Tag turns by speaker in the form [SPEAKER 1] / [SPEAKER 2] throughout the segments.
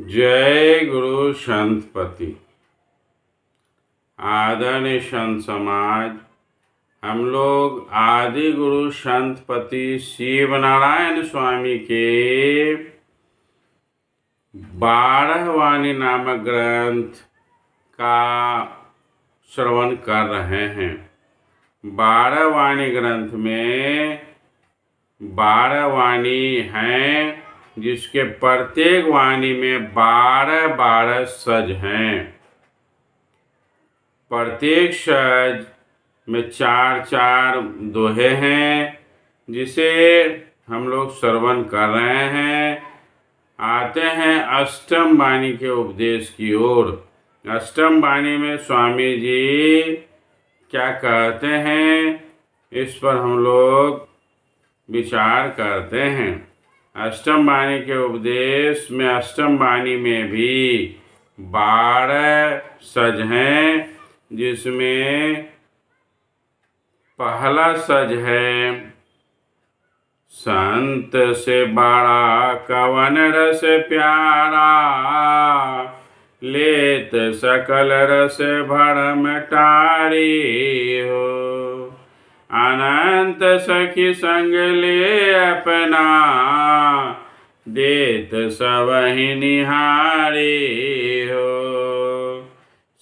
[SPEAKER 1] जय गुरु संतपति। आदरणीय संत समाज, हम लोग आदि गुरु संतपति शिव नारायण स्वामी के 12 वाणी नामक ग्रंथ का श्रवण कर रहे हैं। 12 वाणी ग्रंथ में 12 वाणी हैं, जिसके प्रत्येक वाणी में 12 सज हैं। प्रत्येक सज में 4 दोहे हैं, जिसे हम लोग श्रवण कर रहे हैं। आते हैं अष्टम वाणी के उपदेश की ओर। अष्टम वाणी में स्वामी जी क्या कहते हैं, इस पर हम लोग विचार करते हैं। अष्टम वाणी के उपदेश में अष्टम वाणी में भी 12 सज हैं, जिसमें पहला सज है संत से बड़ा कवन रस प्यारा, लेत सकल रस भरम टारी हो। अनंत सखी संग ले अपना, देत सबहि निहारी हो।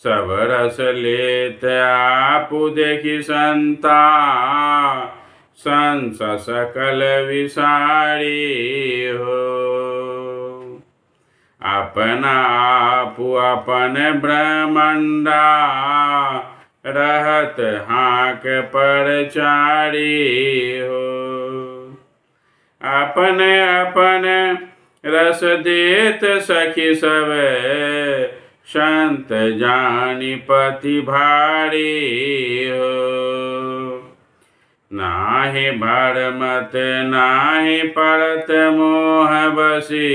[SPEAKER 1] सब रस लेत आपु देखी संता, संस सकल विसारी हो। अपना आपु अपन ब्रह्मंडा, रहत हाक पर चारी हो। अपने अपने रस देत सखी सब, संत जानी पति भारी हो। नाहि भरमत नाहि परत मोह बसी,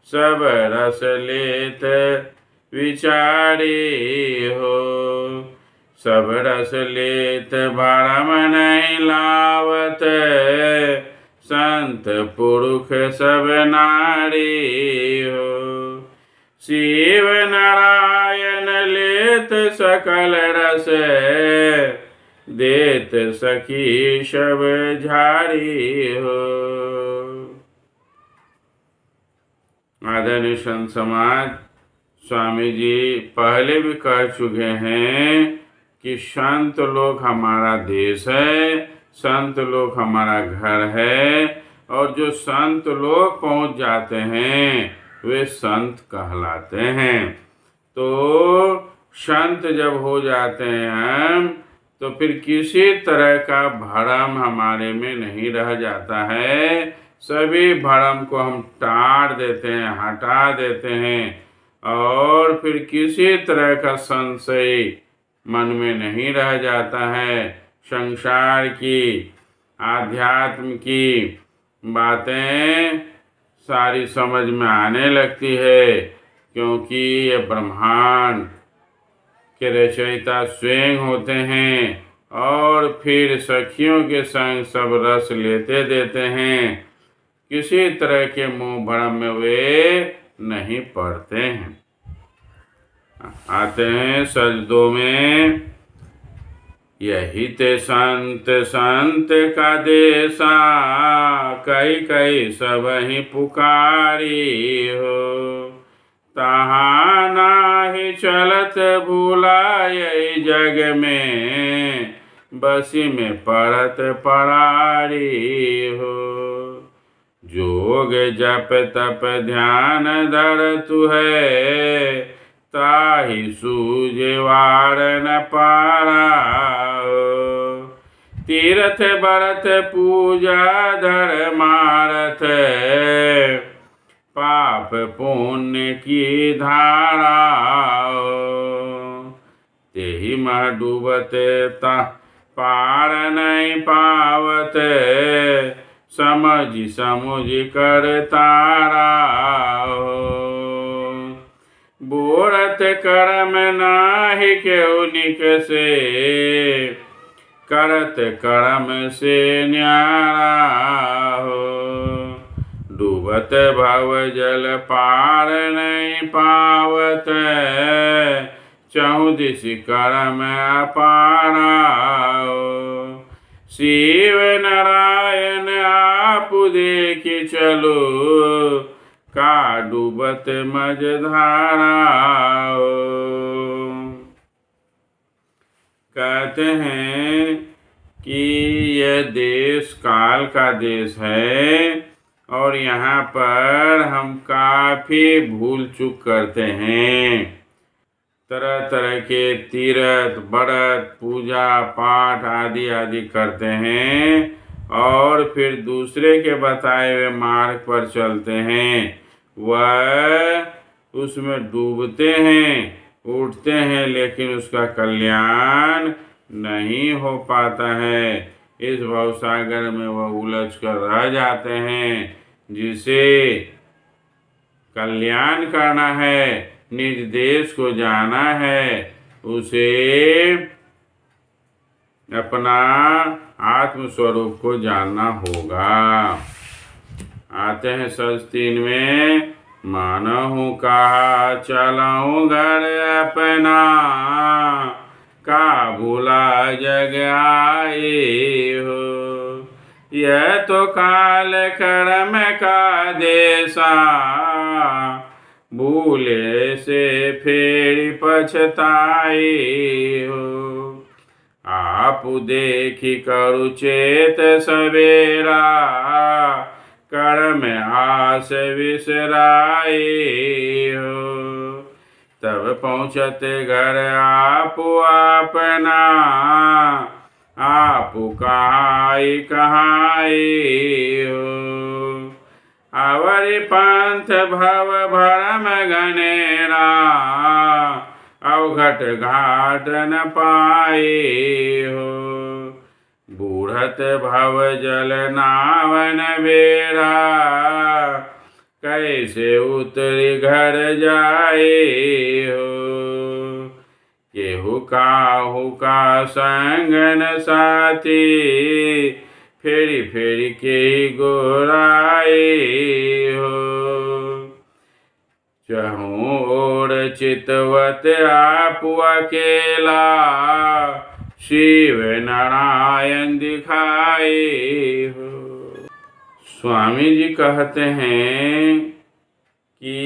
[SPEAKER 1] सब रस लेत विचारी हो। सब रस लेत भरम नहीं लावत, संत पुरुष सब नारी हो। शिव नारायण लेत सकल रस, देत सखी सब झारी हो। आदरणीय संत समाज, स्वामी जी पहले भी कह चुके हैं कि संत लोग हमारा देश है, संत लोग हमारा घर है, और जो संत लोग पहुंच जाते हैं वे संत कहलाते हैं। तो संत जब हो जाते हैं हम, तो फिर किसी तरह का भरम हमारे में नहीं रह जाता है। सभी भरम को हम टाड़ देते हैं, हटा देते हैं, और फिर किसी तरह का संशय मन में नहीं रह जाता है। संसार की, आध्यात्म की बातें सारी समझ में आने लगती है, क्योंकि ये ब्रह्मांड के रचयिता स्वयं होते हैं, और फिर सखियों के संग सब रस लेते देते हैं। किसी तरह के मोह भ्रम में वे नहीं पड़ते हैं। आते हैं सजदों में। यही ते संत संत का देसा, कई कई सब ही पुकारी हो। तहाँ नाही चलत भूला यही जग में, बसी में पड़त परारी हो। जोग जप तप ध्यान धर तू है, ताहि सूझे वार न पारा हो। तीर्थ बरत पूजा धर्मारथ, पाप पुण्य की धारा हो। तेहि मह डूबत ता पार नहीं पावत, समझ समुझ कर तारा हो। बोरत कर्म नाही केहू निकसे, करत कर्म से न्यारा हो। डूबत भव जल पार नहीं पावत, चहु दिश करम अपारा। शिव नारायण आप देखि चलो, का डूबत मझधारा। कहते हैं कि यह देश काल का देश है और यहाँ पर हम काफ़ी भूल चूक करते हैं। तरह तरह के तीर्थ व्रत पूजा पाठ आदि आदि करते हैं और फिर दूसरे के बताए हुए मार्ग पर चलते हैं, वह उसमें डूबते हैं, उठते हैं, लेकिन उसका कल्याण नहीं हो पाता है। इस भवसागर में वह उलझ कर रह जाते हैं। जिसे कल्याण करना है, निज देश को जाना है, उसे अपना आत्म स्वरूप को जानना होगा। आते हैं सज 3 में। मानहु कहा चलहु घर अपना, का भूला जग आए हो। यह तो काल कर्म का देसा, भूले से फिर पछताए हो। आप देखी करु चेत सवेरा, कर्म आस विसराए हो। तब पहुँचते घर आप अपना, आप कहाई कहाई हो। अवरि पंथ भव भरम घनेरा, अवघट घाट न पाए हो। बूढ़त भव जल नावन बेड़ा, कैसे उतरी घर जाए हो। केहू काहू का संगन साथी, फेरी फेरी के गोराए हो। चहु ओर चितवत आप अकेला, शिव नारायण दिखाए हो। स्वामी जी कहते हैं कि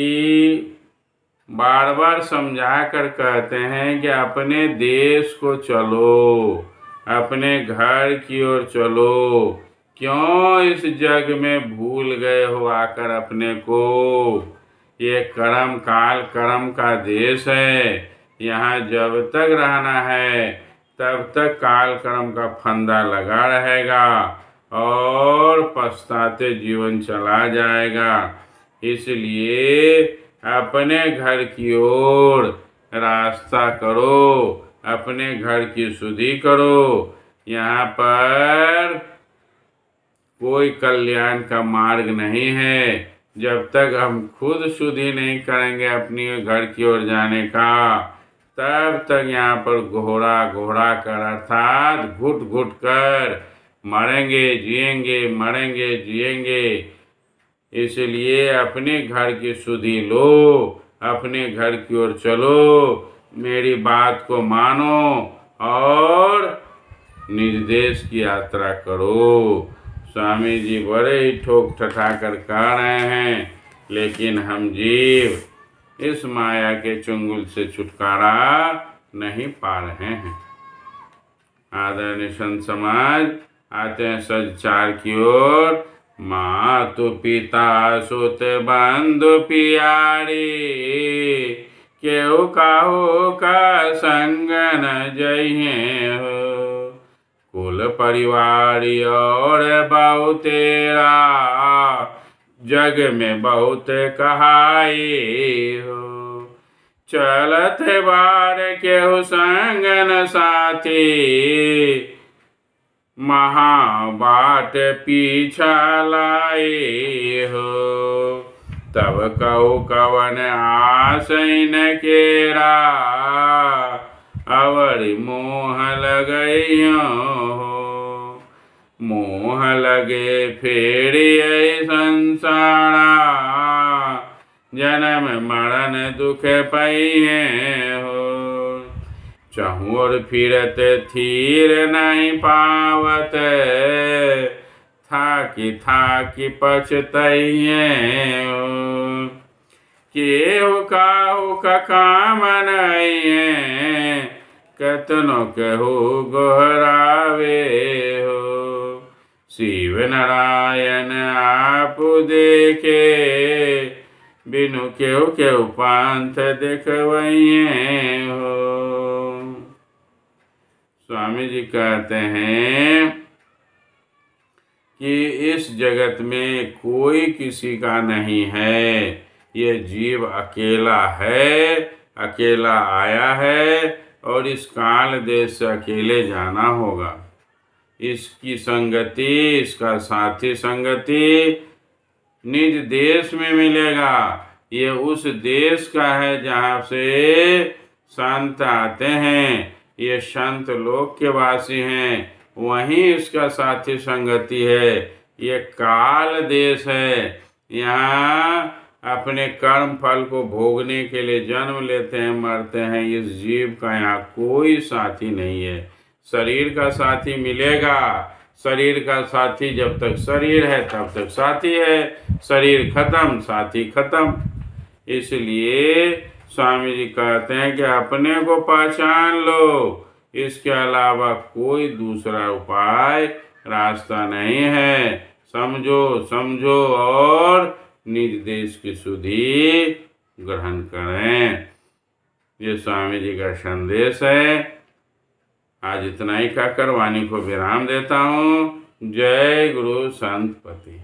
[SPEAKER 1] बार बार समझा कर कहते हैं कि अपने देश को चलो, अपने घर की ओर चलो। क्यों इस जग में भूल गए हो आकर अपने को। ये कर्म काल कर्म का देश है। यहाँ जब तक रहना है तब तक काल कर्म का फंदा लगा रहेगा और पछताते जीवन चला जाएगा। इसलिए अपने घर की ओर रास्ता करो, अपने घर की शुद्धि करो। यहाँ पर कोई कल्याण का मार्ग नहीं है। जब तक हम खुद शुद्धि नहीं करेंगे अपनी घर की ओर जाने का, तब तक यहाँ पर घोड़ा घोड़ा कर अर्थात घुट घुट कर मरेंगे जिएंगे, मरेंगे जिएंगे। इसलिए अपने घर की शुद्धि लो, अपने घर की ओर चलो, मेरी बात को मानो और निज देश की यात्रा करो। स्वामी जी बड़े ही ठोक ठठा कर कह रहे हैं, लेकिन हम जीव इस माया के चुंगल से छुटकारा नहीं पा रहे हैं। आदरणीय संत समाज आते हैं सज 4 की ओर। मातु पिता सुत बंधु पियारी, केहू काहू का संग न जइहे हो। कुल परिवारी और बहुतेरा, जग में बहुत कहाई हो। चलत बार केहू संग न साथी, महाबाट पीछा लाए हो। तब कहू कवन आसैन केरा, अवरि मोह लगइयो हो। मोह लगे फेरिए संसारा, जन्म मरण दुख पइहे हो। चहुर फिरत थीर नहीं पावत, थाकी थाकी पछतइहे हो। केहू काहू का काम नइहे, कतनो कहू गोहरावे हो। शिव नारायण आपु देखे, बिनु केहू केहू पंथ देखवइहे हो। स्वामी जी कहते हैं कि इस जगत में कोई किसी का नहीं है, ये जीव अकेला है, अकेला आया है और इस काल देश से अकेले जाना होगा। इसकी संगति, इसका साथी संगति निज देश में मिलेगा। ये उस देश का है जहाँ से संत आते हैं, ये संत लोक के वासी हैं, वहीं इसका साथी संगति है। ये काल देश है, यहाँ अपने कर्म फल को भोगने के लिए जन्म लेते हैं, मरते हैं। इस जीव का यहाँ कोई साथी नहीं है। शरीर का साथी मिलेगा, शरीर का साथी जब तक शरीर है तब तक साथी है, शरीर खत्म साथी खत्म। इसलिए स्वामी जी कहते हैं कि अपने को पहचान लो, इसके अलावा कोई दूसरा उपाय रास्ता नहीं है। समझो समझो और निज देश की सुधि ग्रहण करें। ये स्वामी जी का संदेश है। आज इतना ही कहकर वाणी को विराम देता हूँ। जय गुरु संतपति।